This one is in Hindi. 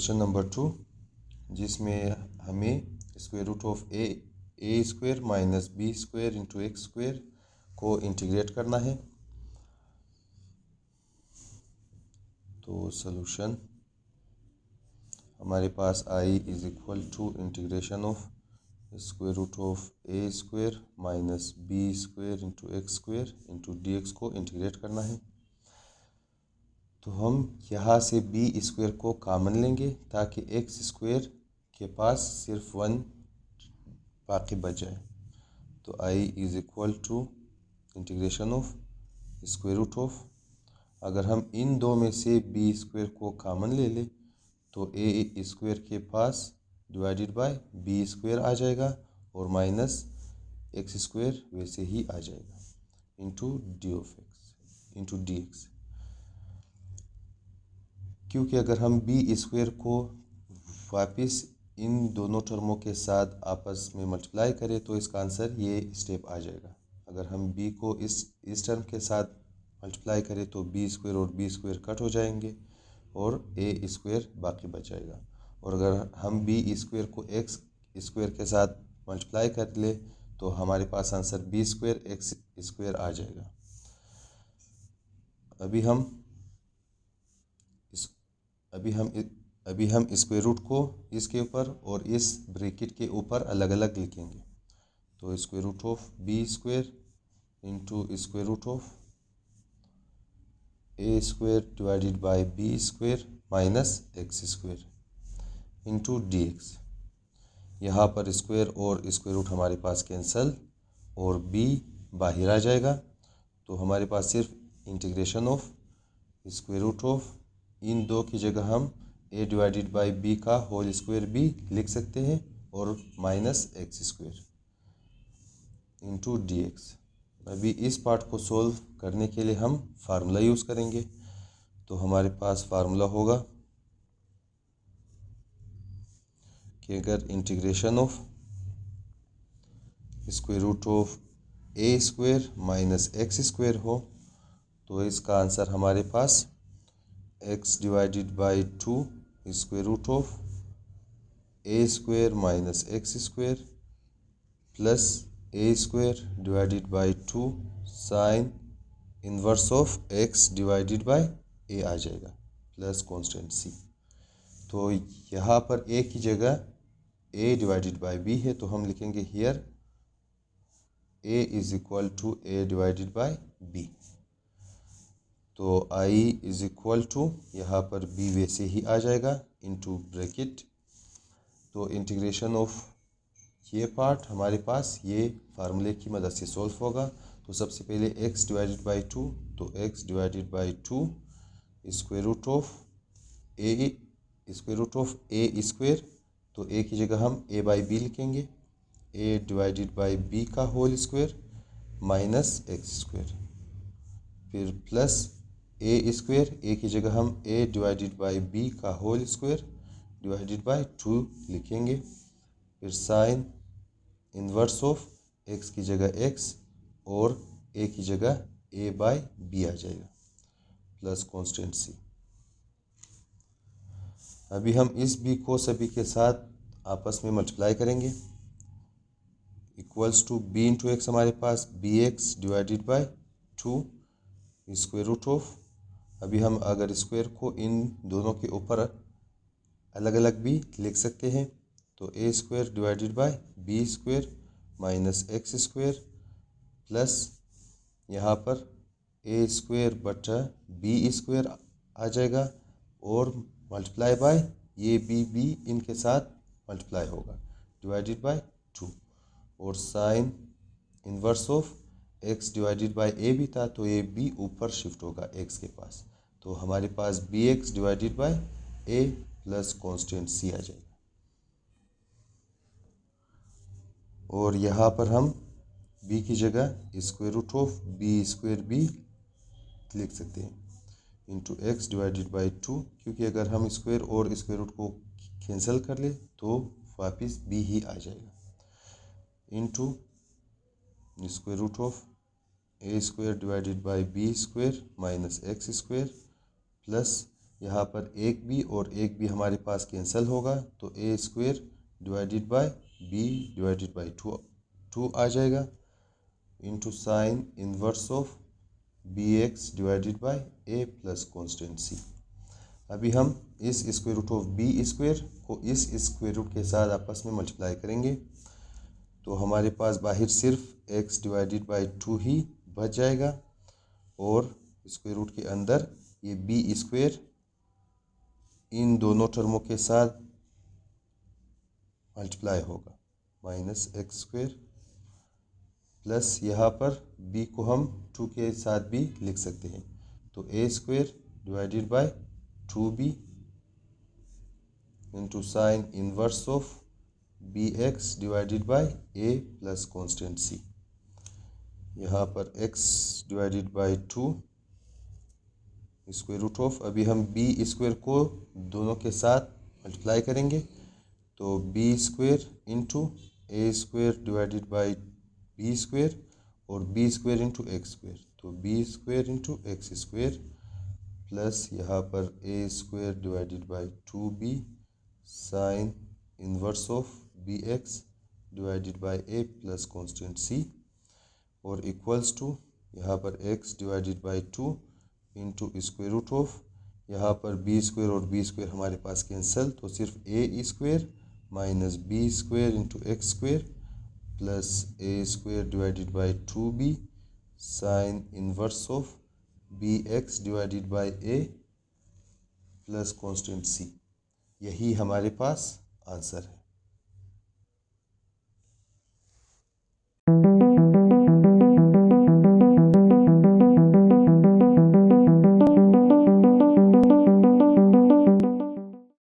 क्वेश्चन नंबर 2 जिसमें हमें square root of A square minus b square into x square को इंटीग्रेट करना है। तो सॉल्यूशन हमारे पास I is equal to integration of square root of A square minus b square into x square into D x को इंटीग्रेट करना है। तो हम यहाँ से बी स्क्वायर को कॉमन लेंगे ताकि एक्स स्क्वायर के पास सिर्फ 1 बाकी बच जाए। तो I is equal to integration of square root of, अगर हम इन दो में से बी स्क्वायर को कॉमन ले लें तो ए स्क्वायर के पास डिवाइडेड बाय बी स्क्वायर आ जाएगा और माइनस एक्स स्क्वायर वैसे ही आ जाएगा into D of x into D x. क्योंकि अगर हम बी स्क्वायर को वापस इन दोनों टर्मों के साथ आपस में मल्टीप्लाई करें तो इसका आंसर ये स्टेप आ जाएगा। अगर हम बी को इस टर्म के साथ मल्टीप्लाई करें तो बी स्क्वायर और बी स्क्वायर कट हो जाएंगे और ए स्क्वायर बाकी बच जाएगा। और अगर हम बी स्क्वायर को एक्स स्क्वायर के साथ मल्टीप्लाई कर ले तो हमारे पास answer b square x square आ जाएगा। अभी हम स्क्वायर रूट को इसके ऊपर और इस ब्रैकेट के ऊपर अलग अलग लिखेंगे। तो square root of B square into square root of A square divided by B square minus x square into D X. यहाँ पर स्क्वायर और स्क्वायर रूट हमारे पास कैंसल और बी बाहर आ जाएगा। तो हमारे पास सिर्फ integration of square root of इन दो की जगह हम ए डिवाइडेड बाई बी का होल स्क्वायर भी लिख सकते हैं और minus x square into D x. अभी इस पार्ट को सोल्व करने के लिए हम फार्मूला यूज़ करेंगे। तो हमारे पास फार्मूला होगा कि अगर integration of square root of A square minus x square हो तो इसका आंसर हमारे पास x divided by 2 square root of A square minus x square plus A square divided by 2 sine inverse of x divided by a आ जाएगा प्लस कांस्टेंट सी। तो यहाँ पर ए की जगह ए डिवाइडेड बाई बी है तो हम लिखेंगे here A is equal to A divided by B. तो आई इज इक्वल टू यहाँ पर बी वैसे ही आ जाएगा इनटू ब्रैकेट। तो इंटीग्रेशन ऑफ ये पार्ट हमारे पास ये फार्मूले की मदद से सॉल्व होगा। तो सबसे पहले x डिवाइडेड बाई 2 तो x divided by 2 square root of A square तो ए की जगह हम a बाई बी लिखेंगे a डिवाइडेड बाई बी का whole square minus x square फिर प्लस ए स्क्वायर ए की जगह हम a डिवाइडेड बाई बी का होल स्क्वायर डिवाइडेड बाई 2 लिखेंगे फिर साइन इन्वर्स ऑफ x की जगह x और a की जगह a बाई बी आ जाएगा प्लस कांस्टेंट सी। अभी हम इस b को सभी के साथ आपस में मल्टीप्लाई करेंगे equals to b into X हमारे पास bx divided by 2 square root of. अभी हम अगर स्क्वायर को इन दोनों के ऊपर अलग अलग भी लिख सकते हैं तो a square divided by B square minus x square plus यहाँ पर ए स्क्वायर बटा बी स्क्वायर आ जाएगा और मल्टीप्लाई बाय ये बी इनके साथ मल्टीप्लाई होगा डिवाइडेड बाय 2 और sine inverse of x divided by a भी था तो ये बी ऊपर शिफ्ट होगा x के पास। तो हमारे पास b x divided by a plus constant c आ जाएगा और यहाँ पर हम b की जगह square root of B square भी लिख सकते हैं इंटू एक्स डिवाइडेड बाई 2 क्योंकि अगर हम स्क्वायर और स्क्वायर रूट को कैंसिल कर ले तो वापस b ही आ जाएगा into square root of A square divided by B square minus x square plus यहाँ पर एक बी और एक बी हमारे पास कैंसिल होगा, तो a square divided by b divided by two आ जाएगा, into sine inverse of b x divided by a plus constant c. अभी हम इस square root of B square को इस स्क्वायर रूट के साथ आपस में मल्टीप्लाई करेंगे, तो हमारे पास बाहर सिर्फ एक्स डिवाइडेड बाय टू ही बच जाएगा और स्क्वायर रूट के अंदर ये बी स्क्वायर इन दोनों टर्मों के साथ मल्टीप्लाई होगा, माइनस एक्स स्क्वायर प्लस यहाँ पर b को हम 2 के साथ भी लिख सकते हैं, तो a square divided by 2b into sine inverse of b x divided by a plus constant c. यहाँ पर x divided by 2 square root of, अभी हम बी स्क्वायर को दोनों के साथ मल्टीप्लाई करेंगे, तो b square into a square divided by B square और b square into x square, तो b square into x square plus यहाँ पर a square divided by 2b sine inverse of b x divided by a plus constant c और इक्वल्स टू यहाँ पर x divided by 2 into square root of, यहाँ पर बी स्क्वायर और बी स्क्वायर हमारे पास कैंसिल, तो सिर्फ ए square minus b square into x square plus A square divided by 2b sine inverse of b x divided by a plus constant c. यही हमारे पास आंसर है।